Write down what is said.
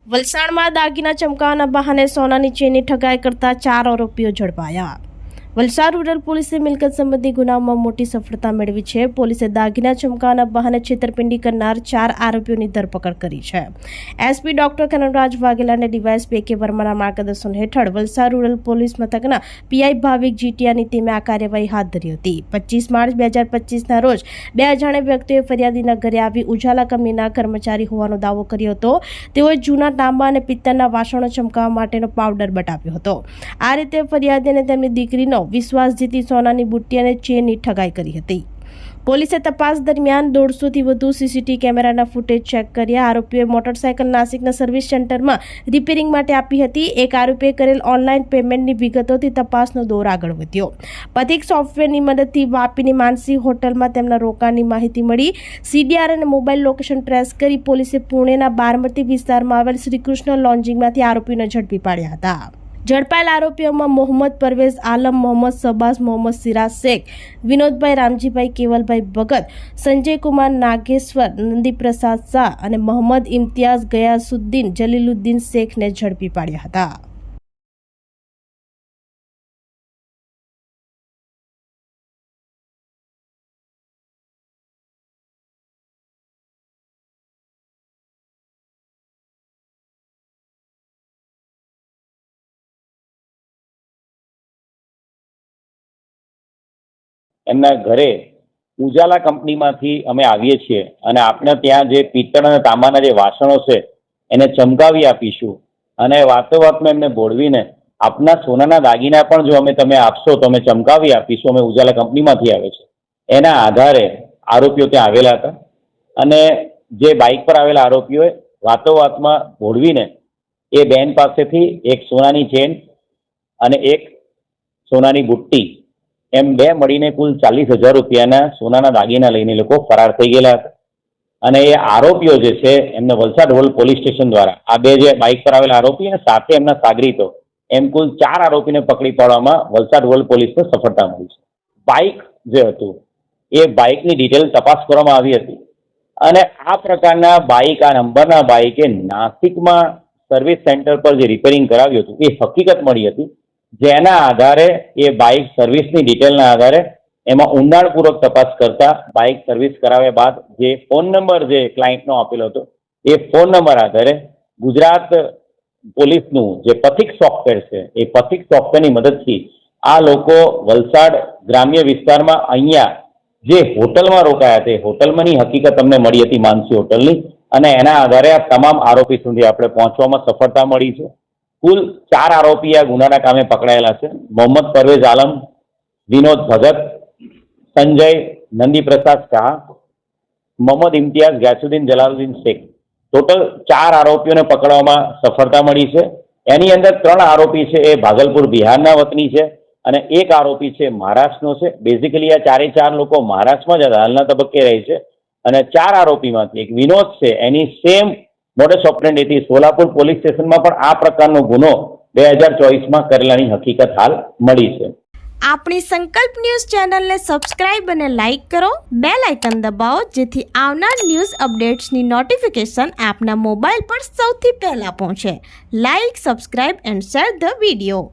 વલસાડમાં દાગીના ચમકાવવાના બહાને સોનાની ચેનની ઠગાઈ કરતા 4 આરોપીઓ ઝડપાયા। વલસાડ રૂરલ પોલીસે મિલકત સંબંધી ગુનામાં મોટી સફળતા મેળવી છે। પોલીસે દાગીના ચમકાવવાના બહાને છેતરપિંડી કરનાર 4 આરોપીઓની ધરપકડ કરી છે। એસપી ડોક્ટર કનરાજ વાઘેલા અને ડીવાયએસપી કે વર્માના માર્ગદર્શન હેઠળ વલસાડ રૂરલ પોલીસ મથકના પીઆઈ ભાવિક જીટીયાની ટીમે આ કાર્યવાહી હાથ ધરી હતી। 25 માર્ચ 2025ના રોજ 2 અજાણ્યા વ્યક્તિઓએ ફરિયાદીના ઘરે આવી ઉજાલા કંપનીના કર્મચારી હોવાનો દાવો કર્યો હતો। તેઓએ જૂના તાંબા અને પિત્તળના વાસણો ચમકાવવા માટેનો પાવડર બતાવ્યો હતો। આ રીતે ફરિયાદીને તેમની દીકરીનો વિશ્વાસ જીતી સોનાની બુટ્ટી અને ચેનની ઠગાઈ કરી હતી। પોલીસે તપાસ દરમિયાન 150 થી વધુ સીસીટીવી કેમેરાના ફૂટેજ ચેક કર્યા। આરોપીઓએ મોટરસાયકલ નાસિકના સર્વિસ સેન્ટરમાં રિપેરિંગ માટે આપી હતી। એક આરોપીએ કરેલ ઓનલાઈન પેમેન્ટની વિગતોથી તપાસનો દોર આગળ વધ્યો। પથિક સોફ્ટવેરની મદદથી વાપીની માનસી હોટલમાં તેમના રોકાણની માહિતી મળી। સીડીઆર અને મોબાઈલ લોકેશન ટ્રેસ કરી પોલીસે પુણેના બારમતી વિસ્તારમાં આવેલ શ્રીકૃષ્ણ લોન્જિંગમાંથી આરોપીઓને ઝડપી પાડ્યા હતા। ઝડપાયેલ આરોપીઓમાં મોહમ્મદ પરવેઝ આલમ, મોહમ્મદ શબાઝ, મોહમ્મદ સિરાજ શેખ, વિનોદભાઈ રામજીભાઈ, કેવલભાઈ ભગત, સંજય કુમાર નાગેશ્વર, નંદીપ્રસાદ શાહ અને મોહમ્મદ ઇમ્તિયાઝ ગયાસુદ્દીન જલીલુદ્દીન શેખને ઝડપી પાડ્યા હતા। એમના ઘરે ઉજાલા કંપનીમાંથી અમે આવીએ છીએ અને આપને ત્યાં જે પિત્તળ અને તાંબાના જે વાસણો છે એને ચમકાવી આપીશું અને વાતોવાતમાં એમને બોળવીને આપના સોનાના દાગીના પણ જો તમે આપશો તો અમે ચમકાવી આપીશું। અમે ઉજાલા કંપનીમાંથી આવે છે એના આધારે આરોપીઓ ત્યાં આવેલા હતા અને જે બાઇક પર આવેલા આરોપીઓએ વાતોવાતમાં બોળવીને એ બેન પાસેથી એક સોનાની ચેન અને એક સોનાની બુટ્ટી એમ 2 મળીને કુલ 40,000 રૂપિયાના સોનાના દાગીના લઈને લોકો ફરાર થઈ ગયેલા હતા અને એ આરોપીઓ જે છે એમને વલસાડ રોડ પોલીસ સ્ટેશન દ્વારા આ 2 જે બાઇક પર આવેલા આરોપી અને સાથે એમના સાગરીતો એમ કુલ 4 આરોપીને પકડી પાડવામાં વલસાડ રોડ પોલીસને સફળતા મળી છે। બાઇક જે હતું એ બાઇકની ડિટેલ તપાસ કરવામાં આવી હતી અને આ પ્રકારના બાઇક, આ નંબરના બાઇક એ નાસિકમાં સર્વિસ સેન્ટર પર જે રિપેરિંગ કરાવ્યું હતું એ હકીકત મળી હતી, જેના આધારે એ બાઇક સર્વિસની ડિટેલના આધારે એમાં ઊંડાણપૂર્વક તપાસ કરતા બાઇક સર્વિસ કરાવ્યા બાદ જે ફોન નંબર જે ક્લાયન્ટનો આપેલો હતો એ ફોન નંબર આધારે ગુજરાત પોલીસનું જે પથિક સોફ્ટવેર છે એ પથિક સોફ્ટવેરની મદદથી આ લોકો વલસાડ ગ્રામ્ય વિસ્તારમાં અહીંયા જે હોટલમાં રોકાયા હતા હોટલમાંની હકીકત અમને મળી હતી માનસી હોટલની અને એના આધારે આ તમામ આરોપી સુધી આપણે પહોંચવામાં સફળતા મળી છે। કુલ 4 આરોપી આ ગુનાના કામે પકડાયેલા છે। મોહમ્મદ પરવેઝ આલમ, વિનોદ ભગત, સંજય નંદીપ્રસાદ શાહ, મોહમ્મદ ઇમ્તિયાઝ ગયાસુદ્દીન જલાલુદ્દીન શેખ, ટોટલ 4 આરોપીઓને પકડવામાં સફળતા મળી છે। એની અંદર 3 આરોપી છે એ ભાગલપુર બિહારના વતની છે અને એક આરોપી છે મહારાષ્ટ્રનો છે। બેઝિકલી આ 4 લોકો મહારાષ્ટ્રમાં જ હાલના તબક્કે રહે છે અને 4 આરોપીમાંથી એક વિનોદ છે એની સેમ મોડસ ઓપરેન્ડીથી સોલાપુર પોલીસ સ્ટેશનમાં પણ આ પ્રકારનો ગુનો 2024માં કરેલાની હકીકત હાલ મળી છે। આપણી સંકલ્પ ન્યૂઝ ચેનલને સબસ્ક્રાઇબ અને લાઇક કરો, બેલ આઇકન દબાવો જેથી આવનાર ન્યૂઝ અપડેટ્સની નોટિફિકેશન આપના મોબાઈલ પર સૌથી પહેલા પહોંચે। Like, subscribe and share the video.